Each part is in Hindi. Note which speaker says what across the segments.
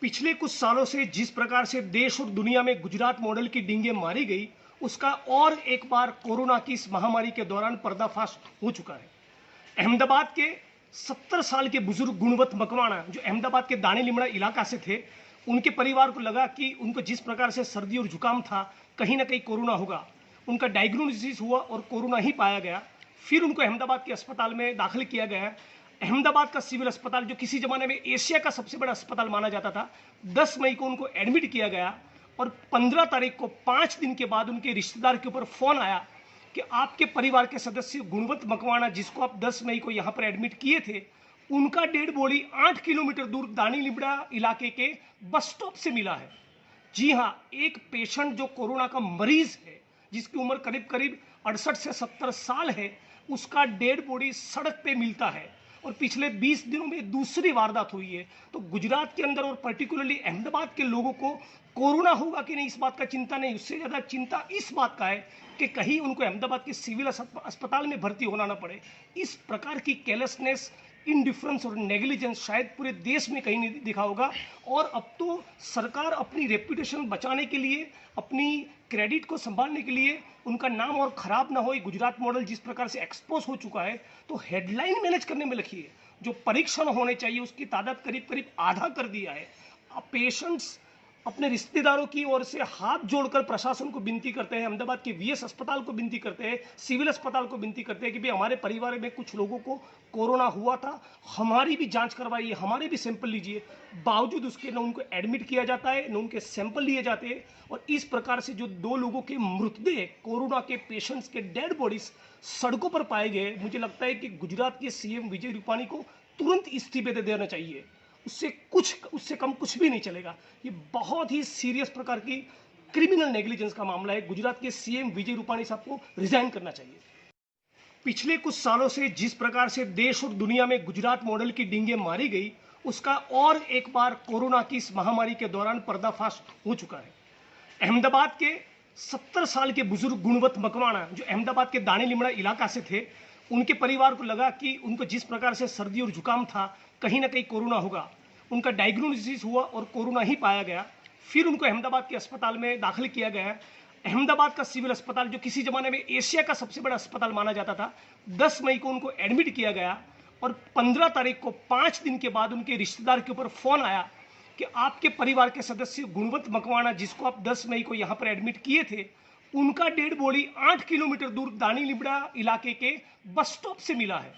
Speaker 1: पिछले कुछ सालों से जिस प्रकार से देश और दुनिया में गुजरात मॉडल की डींगे मारी गई, उसका और एक बार कोरोना की इस महामारी के दौरान पर्दाफाश हो चुका है। अहमदाबाद के 70 साल के बुजुर्ग गुणवंत मकवाणा, जो अहमदाबाद के दानी लिमड़ा इलाका से थे, उनके परिवार को लगा कि उनको जिस प्रकार से सर्दी और जुकाम था, कहीं ना कहीं कोरोना होगा। उनका डायग्नोसिस हुआ और कोरोना ही पाया गया। फिर उनको अहमदाबाद के अस्पताल में दाखिल किया गया। अहमदाबाद का सिविल अस्पताल, जो किसी जमाने में एशिया का सबसे बड़ा अस्पताल माना जाता था, 10 मई को उनको एडमिट किया गया और 15 तारीख को 5 दिन के बाद उनके रिश्तेदार के ऊपर फोन आया कि आपके परिवार के सदस्य गुणवंत मकवाणा, जिसको आप 10 मई को यहाँ पर एडमिट किए थे, उनका डेड बॉडी 8 किलोमीटर दूर दानी लिबड़ा इलाके के बस स्टॉप से मिला है। जी हाँ, एक पेशेंट जो कोरोना का मरीज है, जिसकी उम्र करीब करीब 68 से 70 साल है, उसका डेड बॉडी सड़क पे मिलता है। और पिछले 20 दिनों में दूसरी वारदात हुई है। तो गुजरात के अंदर और पर्टिकुलरली अहमदाबाद के लोगों को कोरोना होगा कि नहीं, इस बात का चिंता नहीं, उससे ज़्यादा चिंता इस बात का है कि कहीं उनको अहमदाबाद के सिविल अस्पताल में भर्ती होना ना पड़े। इस प्रकार की केयरलेसनेस, इनडिफरेंस और नेग्लिजेंस शायद पूरे देश में कहीं नहीं दिखा होगा। और अब तो सरकार अपनी रेपुटेशन बचाने के लिए, अपनी क्रेडिट को संभालने के लिए, उनका नाम और खराब ना हो, गुजरात मॉडल जिस प्रकार से एक्सपोज हो चुका है, तो हेडलाइन मैनेज करने में लगी है। जो परीक्षण होने चाहिए उसकी तादाद करीब करीब आधा कर दिया है। पेशेंट्स अपने रिश्तेदारों की ओर से हाथ जोड़कर प्रशासन को विनती करते हैं, अहमदाबाद के वीएस अस्पताल को विनती करते हैं, सिविल अस्पताल को विनती करते हैं कि भाई हमारे परिवार में कुछ लोगों को कोरोना हुआ था, हमारी भी जांच करवाइए, हमारे भी सैंपल लीजिए। बावजूद उसके न उनको एडमिट किया जाता है, न उनके सैंपल लिए जाते हैं। और इस प्रकार से जो 2 लोगों के मृतदेह, कोरोना के पेशेंट्स के डेड बॉडीज सड़कों पर पाए गए, मुझे लगता है कि गुजरात के सीएम विजय रूपानी को तुरंत इस्तीफे दे देना चाहिए। उससे कम कुछ भी नहीं चलेगा। ये बहुत ही सीरियस प्रकार की क्रिमिनल नेग्लिजेंस का मामला है। गुजरात के सीएम विजय रूपानी साहब को रिजाइन करना चाहिए। पिछले कुछ सालों से जिस प्रकार से देश और दुनिया में गुजरात मॉडल की डींगे मारी गई, उसका और एक बार कोरोना की इस महामारी के दौरान पर्दाफाश हो चुका है। अहमदाबाद के 70 साल के बुजुर्ग गुणवंत मकवाणा, जो अहमदाबाद के दानी लिमड़ा इलाका से थे, उनके परिवार को लगा कि उनको जिस प्रकार से सर्दी और जुकाम था, कहीं ना कहीं कोरोना होगा। उनका डायग्नोसिस हुआ और कोरोना ही पाया गया। फिर उनको अहमदाबाद के अस्पताल में दाखिल किया गया। अहमदाबाद का सिविल अस्पताल, जो किसी जमाने में एशिया का सबसे बड़ा अस्पताल माना जाता था, 10 मई को उनको एडमिट किया गया और 15 तारीख को 5 दिन के बाद उनके रिश्तेदार के ऊपर फोन आया कि आपके परिवार के सदस्य गुणवंत मकवाणा, जिसको आप 10 मई को यहाँ पर एडमिट किए थे, उनका डेड बॉडी 8 किलोमीटर दूर दानी लिबड़ा इलाके के बस स्टॉप से मिला है।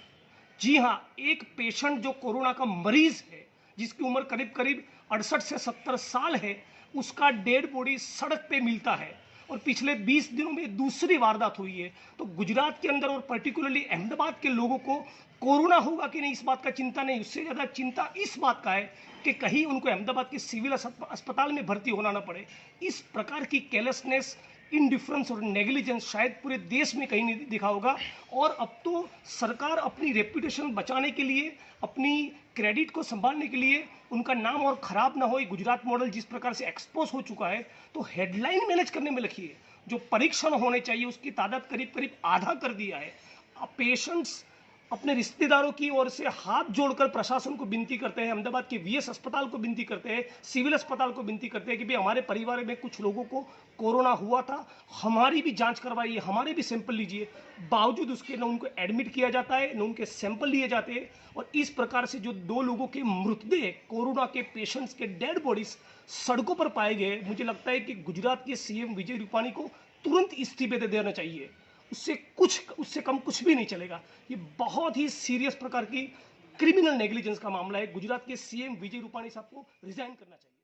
Speaker 1: जी हाँ, एक पेशेंट जो कोरोना का मरीज है, जिसकी उम्र करीब करीब 68 से 70 साल है, उसका डेड बॉडी सड़क पे मिलता है। और पिछले 20 दिनों में दूसरी वारदात हुई है। तो गुजरात के अंदर और पर्टिकुलरली अहमदाबाद के लोगों को कोरोना होगा कि नहीं, इस बात का चिंता नहीं, उससे ज़्यादा चिंता इस बात का है कि कहीं उनको अहमदाबाद के सिविल अस्पताल में भर्ती होना ना पड़े। इस प्रकार की केयरलेसनेस, इनडिफरेंस और नेग्लिजेंस शायद पूरे देश में कहीं नहीं दिखा होगा। और अब तो सरकार अपनी रेपुटेशन बचाने के लिए, अपनी क्रेडिट को संभालने के लिए, उनका नाम और खराब ना हो, गुजरात मॉडल जिस प्रकार से एक्सपोज हो चुका है, तो हेडलाइन मैनेज करने में लगी है। जो परीक्षण होने चाहिए उसकी तादाद करीब करीब आधा कर दिया है। पेशेंट्स अपने रिश्तेदारों की ओर से हाथ जोड़कर प्रशासन को विनती करते हैं, अहमदाबाद के वीएस अस्पताल को विनती करते हैं, सिविल अस्पताल को विनती करते हैं कि भाई हमारे परिवार में कुछ लोगों को कोरोना हुआ था, हमारी भी जांच करवाइए, हमारे भी सैंपल लीजिए। बावजूद उसके न उनको एडमिट किया जाता है, न उनके सैंपल लिए जाते हैं। और इस प्रकार से जो 2 लोगों के मृतदेह, कोरोना के पेशेंट्स के डेड बॉडीज सड़कों पर पाए गए, मुझे लगता है कि गुजरात के सीएम विजय रूपानी को तुरंत इस्तीफे दे देना चाहिए। उससे कम कुछ भी नहीं चलेगा। ये बहुत ही सीरियस प्रकार की क्रिमिनल नेग्लिजेंस का मामला है। गुजरात के सीएम विजय रूपानी साहब को रिजाइन करना चाहिए।